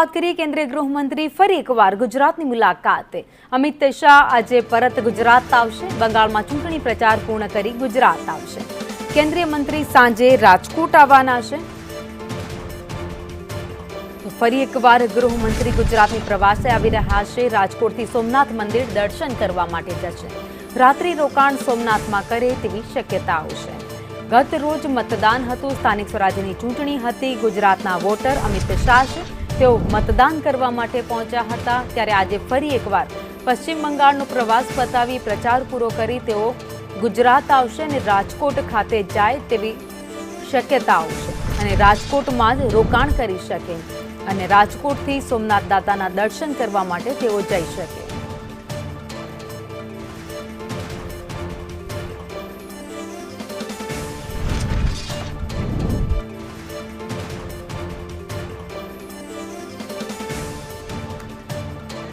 વાત કરીએ કેન્દ્રીય ગૃહમંત્રી ફરી એકવાર ગુજરાતની મુલાકાતે। અમિત શાહ આજે પરત ગુજરાત આવશે। બંગાળમાં ચૂંટણી પ્રચાર પૂર્ણ કરી ગુજરાત આવશે। કેન્દ્રીય મંત્રી સાંજે રાજકોટ આવવાના છે। ફરી એકવાર ગૃહમંત્રી ગુજરાતની પ્રવાસે આવી રહ્યા છે। રાજકોટથી સોમનાથ મંદિર દર્શન કરવા માટે જશે। રાત્રિ રોકાણ સોમનાથમાં કરે તેવી શક્યતાઓ છે। ગત રોજ મતદાન હતું। સ્થાનિક સ્વરાજ્યની ચૂંટણી હતી। ગુજરાતના વોટર અમિત શાહ છે, તેઓ મતદાન કરવા માટે પહોંચ્યા હતા। ત્યારે આજે ફરી એકવાર પશ્ચિમ બંગાળનો પ્રવાસ પતાવી પ્રચાર પૂરો કરી તેઓ ગુજરાત આવશે અને રાજકોટ ખાતે જાય તેવી શક્યતાઓ છે અને રાજકોટમાં જ રોકાણ કરી શકે અને રાજકોટથી સોમનાથ દાદાના દર્શન કરવા માટે તેઓ જઈ શકે।